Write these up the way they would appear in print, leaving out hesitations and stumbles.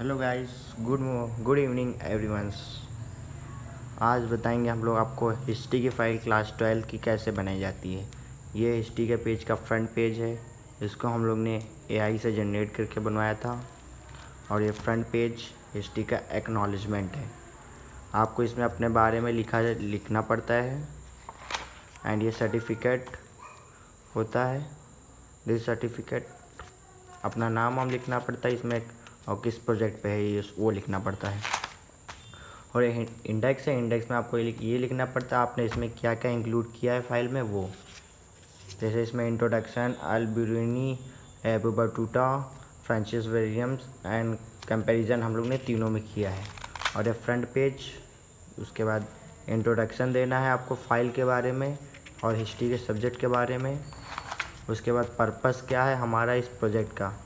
Hello guys, good evening everyone's. आज बताएंगे हम लोग आपको हिस्ट्री की फ़ाइल क्लास 12 की कैसे बनाई जाती है। ये हिस्ट्री के पेज का फ्रंट पेज है। इसको हम लोग ने एआई से जनरेट करके बनवाया था। और ये फ्रंट पेज हिस्ट्री का एक्नॉलेजमेंट है। आपको इसमें अपने बारे में लिखना पड़ता है। एंड ये सर्टिफिकेट होता है। दिस सर्टिफिकेट अपना नाम हम लिखना पड़ता है इसमें, और किस प्रोजेक्ट पे है ये वो लिखना पड़ता है। और इंडेक्स है, इंडेक्स में आपको ये लिखना पड़ता है आपने इसमें क्या क्या इंक्लूड किया है फाइल में वो। जैसे इसमें introduction, Al-Biruni, Battuta, Francis Williams and comparison हम लोग ने तीनों में किया है। और ये फ्रंट पेज, उसके बाद इंट्रोडक्शन देना है आपको फाइल के बारे में और हिस्ट्री के सब्जेक्ट के बारे में। उसके बाद पर्पस क्या है हमारा इस प्रोजेक्ट का।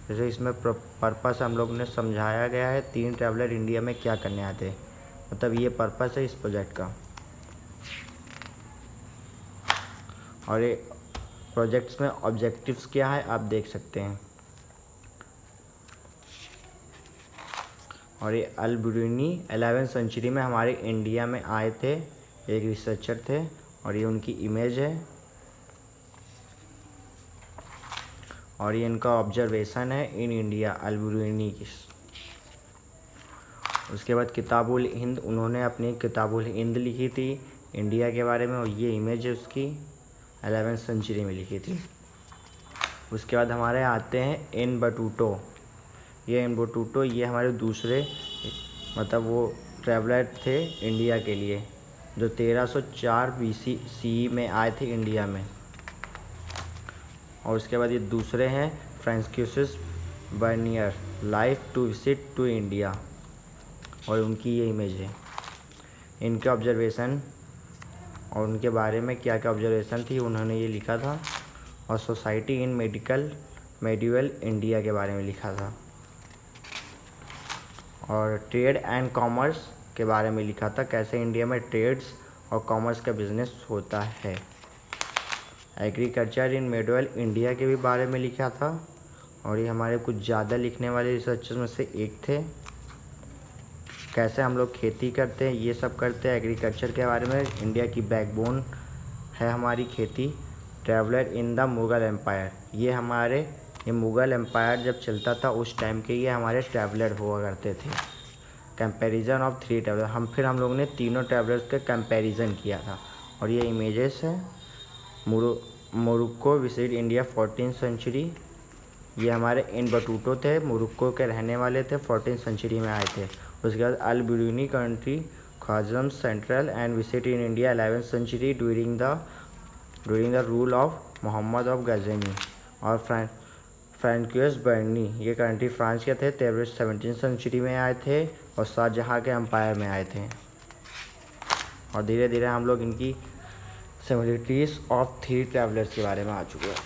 जैसे इसमें पर्पस हम लोग ने समझाया गया है 3 ट्रैवलर इंडिया में क्या करने आते हैं, मतलब ये पर्पस है इस प्रोजेक्ट का। और ये प्रोजेक्ट्स में ऑब्जेक्टिव्स क्या है आप देख सकते हैं। और ये अल-बिरूनी 11वीं सेंचुरी में हमारे इंडिया में आए थे, एक रिसर्चर थे, और ये उनकी इमेज है। और ये इनका ऑब्जर्वेशन है इन इंडिया, अल-बिरूनी की। उसके बाद किताबुल हिंद, उन्होंने अपनी किताबुल हिंद लिखी थी इंडिया के बारे में, और ये इमेज है उसकी 11वीं सेंचुरी में लिखी थी। उसके बाद हमारे आते हैं इन बटूटो। ये इन बटूटो ये हमारे दूसरे मतलब वो ट्रैवलर थे इंडिया के लिए, जो 1304 BC में आए थे इंडिया में। और उसके बाद ये दूसरे हैं Francis Bernier, life to visit to India, और उनकी ये इमेज है। इनके ऑब्जर्वेशन और उनके बारे में क्या क्या ऑब्जर्वेशन थी उन्होंने ये लिखा था। और सोसाइटी इन मेडिवल इंडिया के बारे में लिखा था। और ट्रेड एंड कॉमर्स के बारे में लिखा था, कैसे इंडिया में ट्रेड्स और कॉमर्स का बिजनेस होता है। एग्रीकल्चर इन मेडिवल इंडिया के भी बारे में लिखा था, और ये हमारे कुछ ज़्यादा लिखने वाले रिसर्चर्स में से एक थे। कैसे हम लोग खेती करते हैं ये सब करते हैं, एग्रीकल्चर के बारे में। इंडिया की बैकबोन है हमारी खेती। Traveller in the Mughal empire, ये मुग़ल एम्पायर जब चलता था उस टाइम के ये हमारे ट्रैवलर हुआ करते थे। कंपैरिजन ऑफ 3 ट्रैवलर, हम लोग ने तीनों ट्रैवलर्स का कंपैरिजन किया था। और ये इमेजेस है। Morocco visit India 14th century, ये हमारे इन बटूटो थे, मोरक्को के रहने वाले थे, 14th सेंचुरी में आए थे। उसके बाद Al-Biruni country Khwarazm central and visit in India 11th century during the rule of Mohammad of Ghazni. और फ्रांसिस बर्नी, ये कंट्री फ्रांस के थे, 17th सेंचुरी में आए थे और शाहजहाँ के एम्पायर में आए थे। और धीरे धीरे हम लोग इनकी सिमिलरिटीज़ ऑफ 3 ट्रैवलर्स के बारे में आ चुके हैं।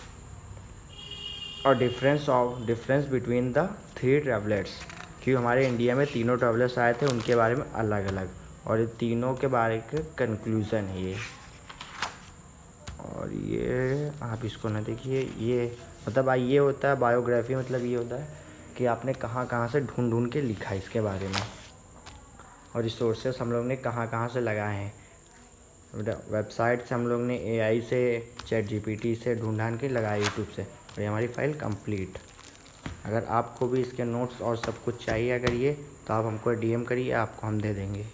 और डिफरेंस बिटवीन द 3 ट्रैवलर्स, क्योंकि हमारे इंडिया में तीनों ट्रैवलर्स आए थे उनके बारे में अलग अलग, और ये तीनों के बारे के कंक्लूज़न है ये। और ये आप इसको ना देखिए, ये मतलब ये होता है बायोग्राफी, मतलब ये होता है कि आपने कहाँ कहाँ से ढूंढ के लिखा इसके बारे में। और रिसोर्सेस हम लोग ने कहाँ कहाँ से लगाए हैं। वेबसाइट से हम लोग ने एआई से, ChatGPT से ढूंढ के लगाया, यूट्यूब से। और ये हमारी फ़ाइल कंप्लीट। अगर आपको भी इसके नोट्स और सब कुछ चाहिए अगर ये, तो आप हमको DM करिए, आपको हम दे देंगे।